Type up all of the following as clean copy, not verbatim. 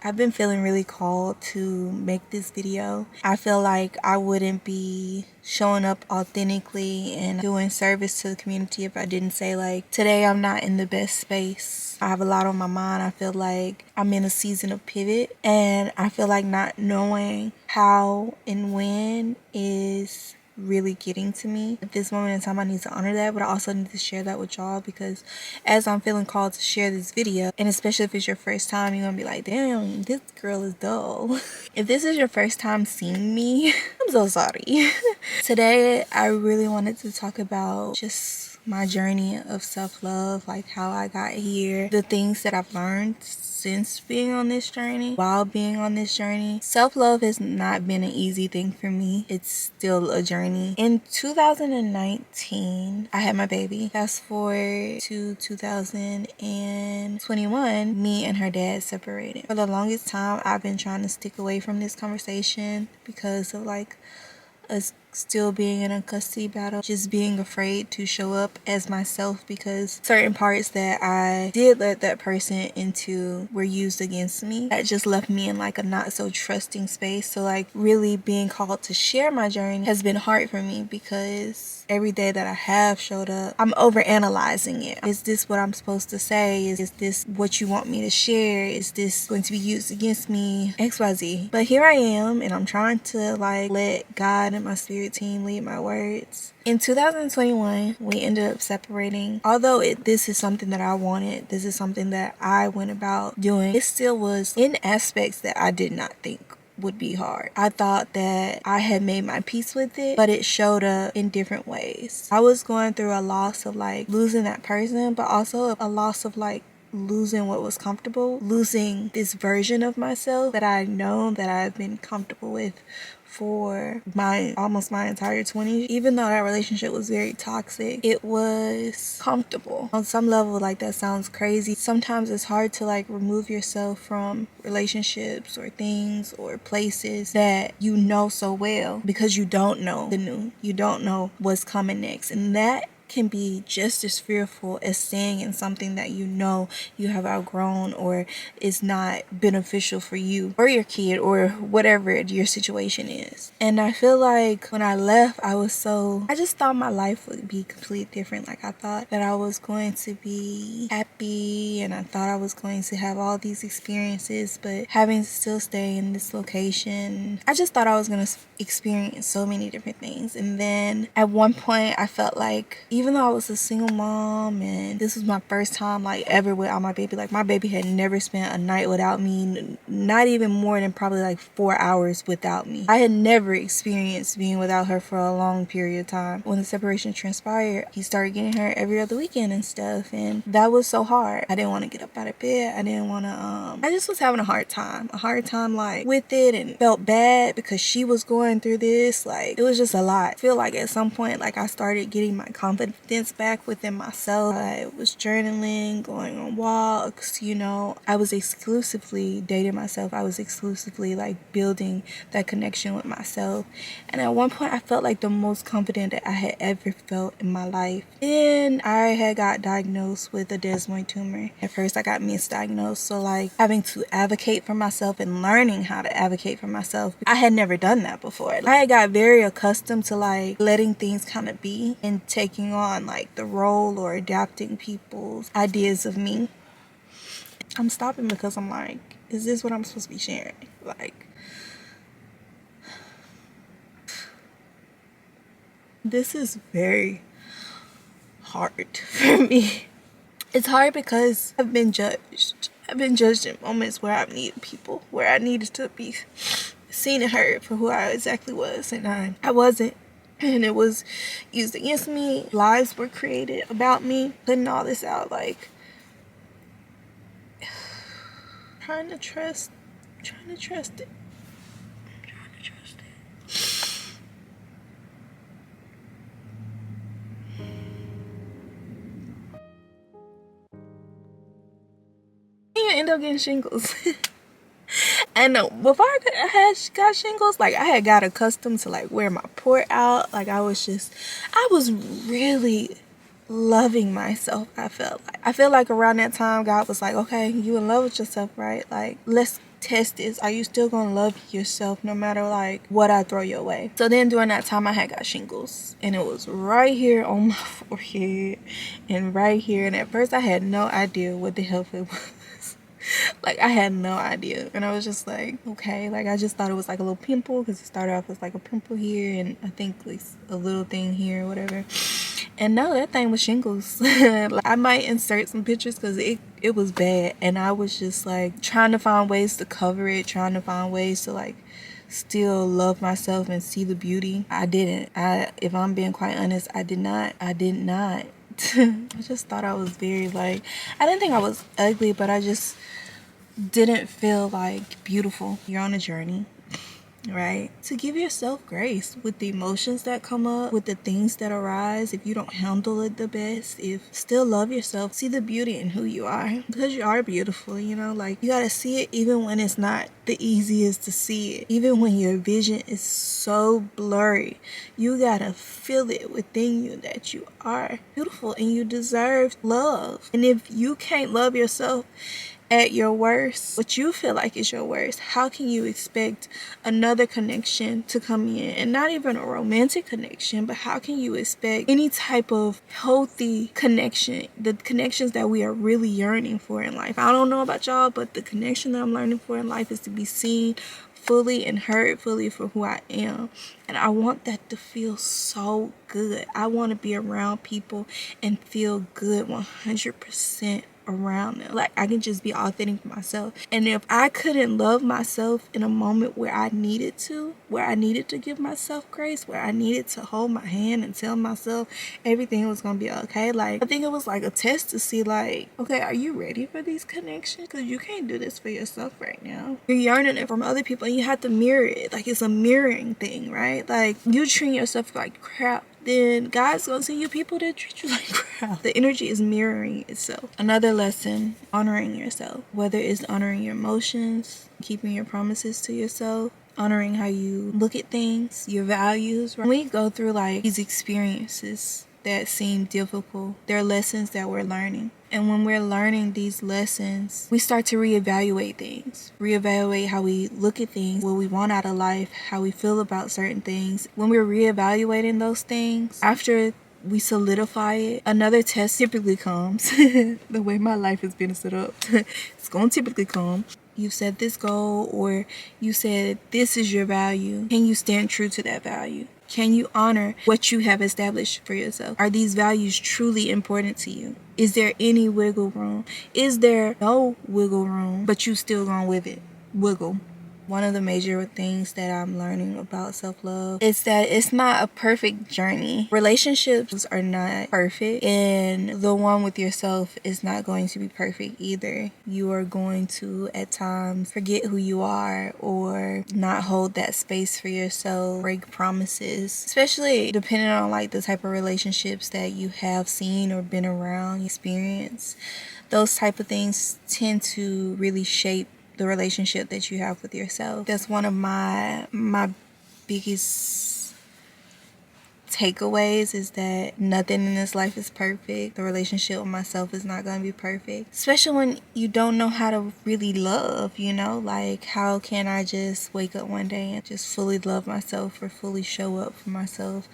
I've been feeling really called to make this video. I feel like I wouldn't be showing up authentically and doing service to the community if I didn't say, like, today I'm not in the best space. I have a lot on my mind. I feel like I'm in a season of pivot, and I feel like not knowing how and when is really getting to me. At this moment in time, I need to honor that, but I also need to share that with y'all, because as I'm feeling called to share this video, and especially if it's your first time, you're gonna be like, damn, this girl is dull. If this is your first time seeing me, I'm so sorry. Today I really wanted to talk about just my journey of self-love, like how I got here, the things that I've learned since being on this journey, while being on this journey. Self-love has not been an easy thing for me. It's still a journey. In 2019, I had my baby. Fast forward to 2021, me and her dad separated. For the longest time, I've been trying to stick away from this conversation because of like us still being in a custody battle, just being afraid to show up as myself because certain parts that I did let that person into were used against me. That just left me in like a not so trusting space. So like really being called to share my journey has been hard for me because every day that I have showed up, I'm overanalyzing it. Is this what I'm supposed to say? Is this what you want me to share? Is this going to be used against me? XYZ. But here I am, and I'm trying to like let God and my spirit team lead my words. In 2021, we ended up separating. Although this is something that I wanted, this is something that I went about doing, it still was in aspects that I did not think would be hard. I thought that I had made my peace with it, but it showed up in different ways. I was going through a loss of like losing that person, but also a loss of like losing what was comfortable, losing this version of myself that I know that I've been comfortable with for almost my entire 20s. Even though that relationship was very toxic, it was comfortable. On some level, like, that sounds crazy. Sometimes it's hard to like remove yourself from relationships or things or places that you know so well, because you don't know the new. You don't know what's coming next. And that can be just as fearful as staying in something that you know you have outgrown or is not beneficial for you or your kid or whatever your situation is. And I feel like when I left, I just thought my life would be completely different. Like, I thought that I was going to be happy and I thought I was going to have all these experiences, but having to still stay in this location, I just thought I was going to experience so many different things. And then at one point I felt like, even though I was a single mom and this was my first time like ever without my baby, like my baby had never spent a night without me, not even more than probably like 4 hours without me. I had never experienced being without her for a long period of time. When the separation transpired, he started getting her every other weekend and stuff, and that was so hard. I didn't want to get up out of bed. I didn't want to I just was having a hard time like with it, and felt bad because she was going through this. Like, it was just a lot. I feel like at some point, like, I started getting my confidence back within myself. I was journaling, going on walks, you know. I was exclusively dating myself. I was exclusively like building that connection with myself. And at one point I felt like the most confident that I had ever felt in my life. Then I had got diagnosed with a desmoid tumor. At first I got misdiagnosed, so like having to advocate for myself and learning how to advocate for myself, I had never done that before. I had got very accustomed to like letting things kind of be and taking on like the role or adapting people's ideas of me. I'm stopping because I'm like, is this what I'm supposed to be sharing? Like, this is very hard for me. It's hard because I've been judged. I've been judged in moments where I've needed people, where I needed to be seen and heard for who I exactly was, and I wasn't. And it was used against me. Lies were created about me, putting all this out, like, trying to trust it. I ended up getting shingles. And before I got shingles, like, I had got accustomed to like wear my port out. Like, I was really loving myself. I feel like around that time God was like, okay, you in love with yourself, right? Like, let's test this. Are you still gonna love yourself no matter like what I throw your way? So then during that time I had got shingles, and it was right here on my forehead and right here, and at first I had no idea what the hell it was. Like, I had no idea, and I was just like, okay, like I just thought it was like a little pimple, because it started off with like a pimple here and I think like a little thing here or whatever. And no, that thing was shingles. Like, I might insert some pictures because it was bad, and I was just like trying to find ways to cover it, trying to find ways to like still love myself and see the beauty. I didn't. If I'm being quite honest, I did not. I just thought I was very like, I didn't think I was ugly, but I just didn't feel like beautiful. You're on a journey, right? To give yourself grace with the emotions that come up, with the things that arise. If you don't handle it the best, if still love yourself, see the beauty in who you are, because you are beautiful, you know, like you gotta see it even when it's not the easiest to see it, even when your vision is so blurry. You gotta feel it within you that you are beautiful and you deserve love. And if you can't love yourself at your worst, what you feel like is your worst, how can you expect another connection to come in? And not even a romantic connection, but how can you expect any type of healthy connection, the connections that we are really yearning for in life? I don't know about y'all, but the connection that I'm learning for in life is to be seen fully and heard fully for who I am. And I want that to feel so good. I want to be around people and feel good 100% around them. Like, I can just be authentic to myself. And if I couldn't love myself in a moment where I needed to give myself grace, where I needed to hold my hand and tell myself everything was gonna be okay, like, I think it was like a test to see like, okay, are you ready for these connections? Because you can't do this for yourself right now. You're yearning it from other people and you have to mirror it. Like, it's a mirroring thing, right? Like, you treat yourself like crap, then God's gonna send you people that treat you like crap. The energy is mirroring itself. Another lesson, honoring yourself. Whether it's honoring your emotions, keeping your promises to yourself, honoring how you look at things, your values. When we go through like these experiences that seem difficult, they're lessons that we're learning. And when we're learning these lessons, we start to reevaluate things, reevaluate how we look at things, what we want out of life, how we feel about certain things. When we're reevaluating those things, after we solidify it, another test typically comes. The way my life has been set up, it's going to typically come. You set this goal, or you said this is your value. Can you stand true to that value? Can you honor what you have established for yourself? Are these values truly important to you? Is there any wiggle room? Is there no wiggle room, but you still going with it? Wiggle. One of the major things that I'm learning about self-love is that it's not a perfect journey. Relationships are not perfect, and the one with yourself is not going to be perfect either. You are going to, at times, forget who you are or not hold that space for yourself, break promises, especially depending on like the type of relationships that you have seen or been around, experience. Those type of things tend to really shape the relationship that you have with yourself. That's one of my biggest takeaways, is that nothing in this life is perfect. The relationship with myself is not going to be perfect, especially when you don't know how to really love, you know, like how can I just wake up one day and just fully love myself or fully show up for myself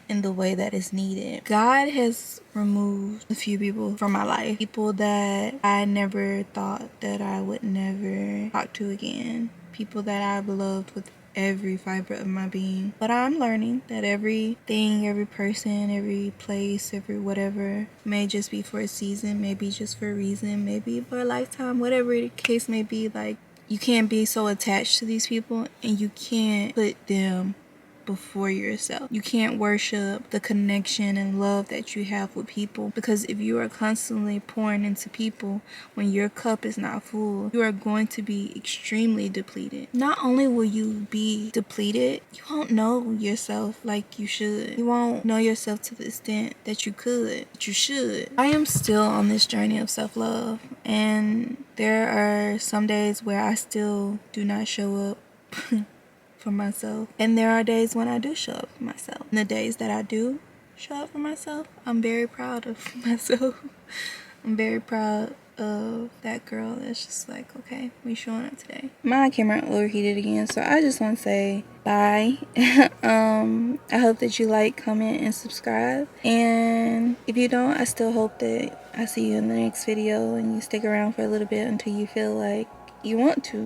in the way that is needed. God has removed a few people from my life, people that I never thought that I would never talk to again, people that I've loved with every fiber of my being. But I'm learning that everything, every person, every place, every whatever may just be for a season, maybe just for a reason, maybe for a lifetime, whatever the case may be. Like, you can't be so attached to these people and you can't put them before yourself. You can't worship the connection and love that you have with people, because if you are constantly pouring into people when your cup is not full, you are going to be extremely depleted. Not only will you be depleted, you won't know yourself like you should. You won't know yourself to the extent that you could, that you should. I am still on this journey of self-love, and there are some days where I still do not show up for myself, and there are days when I do show up for myself. And the days that I do show up for myself. I'm very proud of myself. I'm very proud of that girl that's just like, okay, we showing up today. My camera overheated again, so I just want to say bye. I hope that you like, comment, and subscribe. And if you don't, I still hope that I see you in the next video and you stick around for a little bit until you feel like you want to.